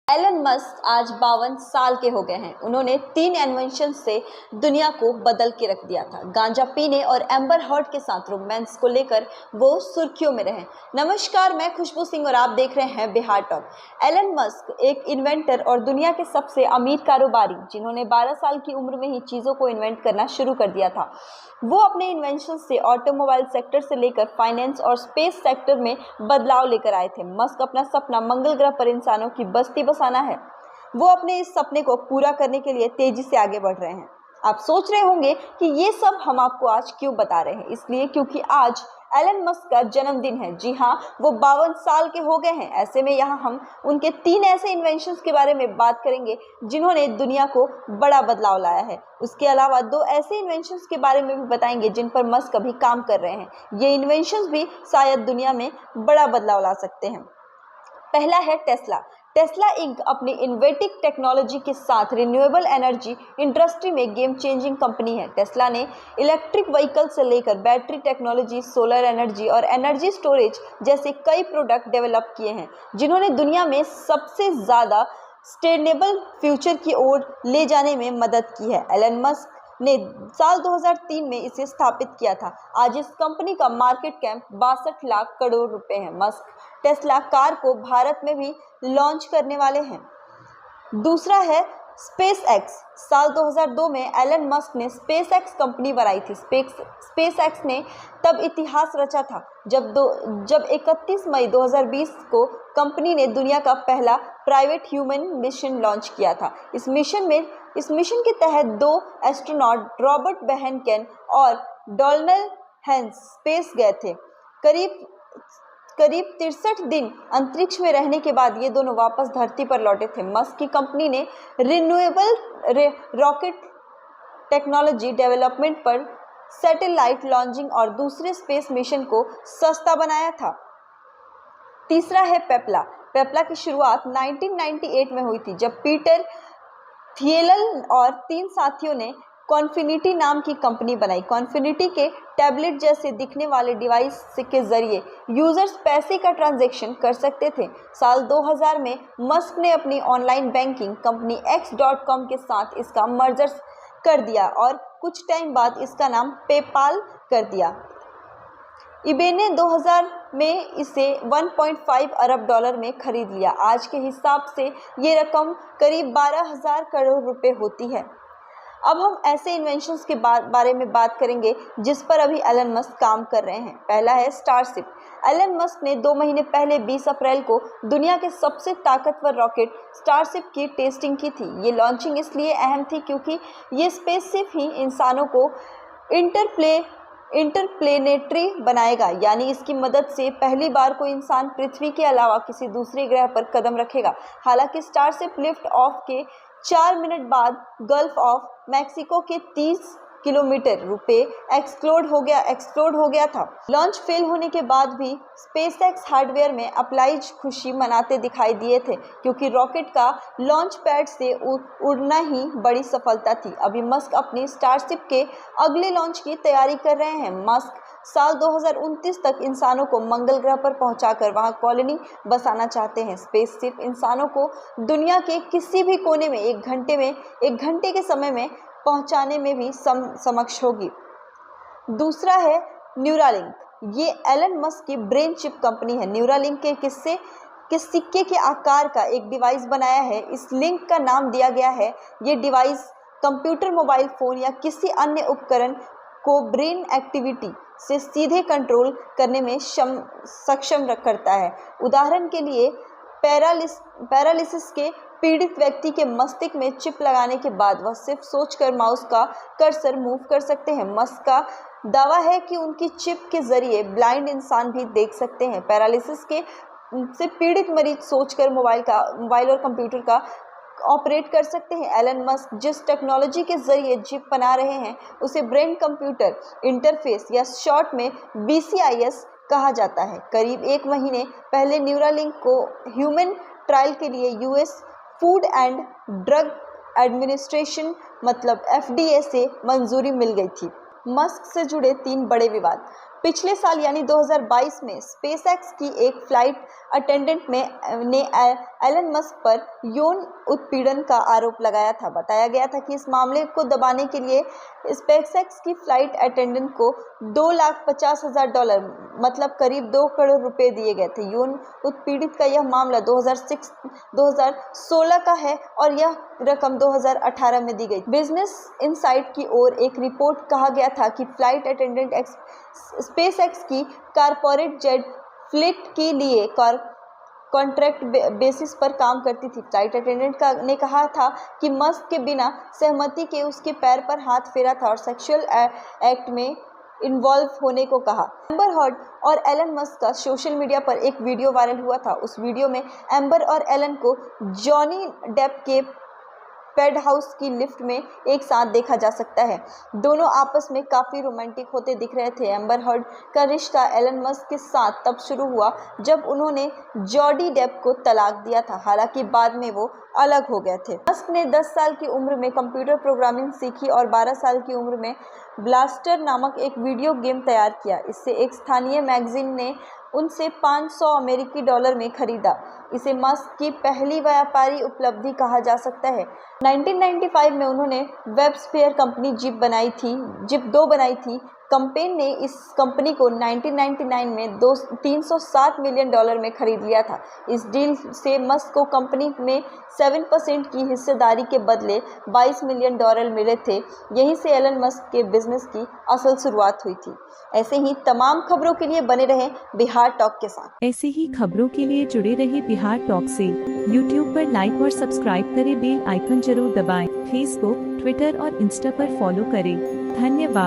Elon Musk आज 52 साल के हो गए हैं। उन्होंने 3 इन्वेंशन से दुनिया को बदल के रख दिया था। गांजा पीने और एम्बर हर्ड के साथ रोमांस को लेकर वो सुर्खियों में रहे। नमस्कार, मैं खुशबू सिंह और आप देख रहे हैं बिहार टॉक। एलन मस्क एक इन्वेंटर और दुनिया के सबसे अमीर कारोबारी जिन्होंने 12 साल की उम्र में ही चीज़ों को इन्वेंट करना शुरू कर दिया था। वो अपने इन्वेंशन से ऑटोमोबाइल सेक्टर से लेकर फाइनेंस और स्पेस सेक्टर में बदलाव लेकर आए थे। मस्क अपना सपना मंगल ग्रह पर इंसानों की बस्ती बसाना है। वो अपने इस सपने को पूरा करने के लिए तेजी से आगे बढ़ रहे हैं। आप सोच रहे होंगे कि ये सब हम आपको आज क्यों बता रहे हैं। इसलिए क्योंकि आज एलन मस्क का जन्मदिन है। जी हाँ, वो 52 साल के हो गए हैं। ऐसे में यहाँ हम उनके 3 ऐसे इन्वेंशंस के बारे में बात करेंगे जिन्होंने दुनिया को बड़ा बदलाव लाया है। उसके अलावा 2 ऐसे इन्वेंशंस के बारे में भी बताएंगे जिन पर मस्क अभी काम कर रहे हैं। ये इन्वेंशंस भी शायद दुनिया में बड़ा बदलाव ला सकते हैं। पहला है टेस्ला। टेस्ला इंक अपनी इनोवेटिव टेक्नोलॉजी के साथ रिन्यूएबल एनर्जी इंडस्ट्री में गेम चेंजिंग कंपनी है। टेस्ला ने इलेक्ट्रिक व्हीकल से लेकर बैटरी टेक्नोलॉजी, सोलर एनर्जी और एनर्जी स्टोरेज जैसे कई प्रोडक्ट डेवलप किए हैं जिन्होंने दुनिया में सबसे ज़्यादा सस्टेनेबल फ्यूचर की ओर ले जाने में मदद की है। एलन मस्क ने साल 2003 में इसे स्थापित किया था। आज इस कंपनी का मार्केट कैप 62 लाख करोड़ रुपए है। मस्क टेस्ला कार को भारत में भी लॉन्च करने वाले हैं। दूसरा है स्पेस एक्स। साल 2002 में एलन मस्क ने स्पेस एक्स कंपनी बनाई थी। स्पेस एक्स ने तब इतिहास रचा था जब 31 मई 2020 को कंपनी ने दुनिया का पहला प्राइवेट ह्यूमन मिशन लॉन्च किया था। इस मिशन के तहत 2 एस्ट्रोनॉट रॉबर्ट बेहनकेन और डोनाल्ड हेंस स्पेस गए थे। करीब 63 दिन अंतरिक्ष में रहने के बाद ये दोनों वापस धरती पर लौटे थे। मस्क की कंपनी ने रिन्यूएबल रॉकेट टेक्नोलॉजी डेवलपमेंट पर सैटेलाइट लॉन्चिंग और दूसरे स्पेस मिशन को सस्ता बनाया था। तीसरा है पेप्ला। पेप्ला की शुरुआत 1998 में हुई थी जब पीटर थिएलन और 3 साथियों ने कॉन्फिनिटी नाम की कंपनी बनाई। कॉन्फिनिटी के टैबलेट जैसे दिखने वाले डिवाइस के जरिए यूजर्स पैसे का ट्रांजैक्शन कर सकते थे। साल 2000 में मस्क ने अपनी ऑनलाइन बैंकिंग कंपनी X.com के साथ इसका मर्जर कर दिया और कुछ टाइम बाद इसका नाम पेपाल कर दिया। ईबे ने 2000 में इसे 1.5 अरब डॉलर में खरीद लिया। आज के हिसाब से ये रकम करीब 12,000 करोड़ रुपए होती है। अब हम ऐसे इन्वेंशंस के बारे में बात करेंगे जिस पर अभी एलन मस्क काम कर रहे हैं। पहला है स्टारशिप। एलन मस्क ने 2 महीने पहले 20 अप्रैल को दुनिया के सबसे ताकतवर रॉकेट स्टारशिप की टेस्टिंग की थी। ये लॉन्चिंग इसलिए अहम थी क्योंकि ये स्पेसशिप ही इंसानों को इंटरप्लेनेटरी बनाएगा, यानी इसकी मदद से पहली बार कोई इंसान पृथ्वी के अलावा किसी दूसरे ग्रह पर कदम रखेगा। हालांकि स्टारशिप लिफ्ट ऑफ के 4 मिनट बाद गल्फ ऑफ मैक्सिको के 30 किलोमीटर रुपए एक्सप्लोड हो गया था। लॉन्च फेल होने के बाद भी स्पेसएक्स हार्डवेयर में अप्लाइज खुशी मनाते दिखाई दिए थे क्योंकि रॉकेट का लॉन्च पैड से उड़ना ही बड़ी सफलता थी। अभी मस्क अपनी स्टारशिप के अगले लॉन्च की तैयारी कर रहे हैं। मस्क साल 2029 तक इंसानों को मंगल ग्रह पर पहुंचाकर वहां कॉलोनी बसाना चाहते हैं। स्पेसशिप इंसानों को दुनिया के किसी भी कोने में 1 घंटे के समय में पहुंचाने में भी समक्ष होगी। दूसरा है न्यूरालिंक। ये एलन मस्क की ब्रेन चिप कंपनी है। न्यूरालिंक के सिक्के के आकार का एक डिवाइस बनाया है। इस लिंक का नाम दिया गया है। ये डिवाइस कंप्यूटर, मोबाइल फोन या किसी अन्य उपकरण को ब्रेन एक्टिविटी से सीधे कंट्रोल करने में सक्षम करता है। उदाहरण के लिए पैरालिसिस के पीड़ित व्यक्ति के मस्तिष्क में चिप लगाने के बाद वह सिर्फ सोचकर माउस का कर्सर मूव कर सकते हैं। मस्क का दावा है कि उनकी चिप के जरिए ब्लाइंड इंसान भी देख सकते हैं। पैरालिसिस से पीड़ित मरीज सोचकर मोबाइल और कंप्यूटर का ऑपरेट कर सकते हैं। एलन मस्क जिस टेक्नोलॉजी के जरिए चिप बना रहे हैं उसे ब्रेन कंप्यूटर इंटरफेस या शॉर्ट में BCIS कहा जाता है। करीब 1 महीने पहले न्यूरालिंक को ह्यूमन ट्रायल के लिए US food and drug administration मतलब FDA से मंजूरी मिल गई थी। मस्क से जुड़े 3 बड़े विवाद। पिछले साल यानी 2022 में स्पेसएक्स की एक फ्लाइट अटेंडेंट ने एलन मस्क पर यौन उत्पीड़न का आरोप लगाया था। बताया गया था कि इस मामले को दबाने के लिए स्पेसएक्स की फ्लाइट अटेंडेंट को $2,50,000 मतलब करीब 2 करोड़ रुपए दिए गए थे। यौन उत्पीड़ित का यह मामला 2016 का है और यह रकम 2018 में दी गई। बिजनेस इनसाइट की ओर एक रिपोर्ट कहा गया था कि फ्लाइट अटेंडेंट स्पेसएक्स की कॉर्पोरेट जेट फ्लीट के लिए कॉन्ट्रैक्ट बेसिस पर काम करती थी। फ्लाइट अटेंडेंट ने कहा था कि मस्क के बिना सहमति के उसके पैर पर हाथ फेरा था और सेक्सुअल एक्ट में इन्वॉल्व होने को कहा। एम्बर हर्ड और एलन मस्क का सोशल मीडिया पर एक वीडियो वायरल हुआ था। उस वीडियो में एम्बर और एलन को जॉनी डेप के पेड हाउस की लिफ्ट में एक साथ देखा जा सकता है। दोनों आपस में काफ़ी रोमांटिक होते दिख रहे थे। एम्बर हर्ड का रिश्ता एलन मस्क के साथ तब शुरू हुआ जब उन्होंने जॉनी डेप को तलाक दिया था। हालांकि बाद में वो अलग हो गए थे। मस्क ने 10 साल की उम्र में कंप्यूटर प्रोग्रामिंग सीखी और 12 साल की उम्र में ब्लास्टर नामक एक वीडियो गेम तैयार किया। इससे एक स्थानीय मैगजीन ने उनसे $500 में खरीदा। इसे मस्क की पहली व्यापारी उपलब्धि कहा जा सकता है। 1995 में उन्होंने वेबस्फेयर कंपनी जिप 2 बनाई थी। कंपनी ने इस कंपनी को 1999 में $307 मिलियन में खरीद लिया था। इस डील से मस्क को कंपनी में 7% की हिस्सेदारी के बदले $22 मिलियन मिले थे। यहीं से एलन मस्क के बिजनेस की असल शुरुआत हुई थी। ऐसे ही तमाम खबरों के लिए बने रहें बिहार टॉक के साथ। ऐसे ही खबरों के लिए जुड़े रहिए बिहार टॉक से। यूट्यूब पर लाइक और सब्सक्राइब करें, बेल आइकन जरूर दबाएं। फेसबुक, ट्विटर और इंस्टा पर फॉलो करें। धन्यवाद।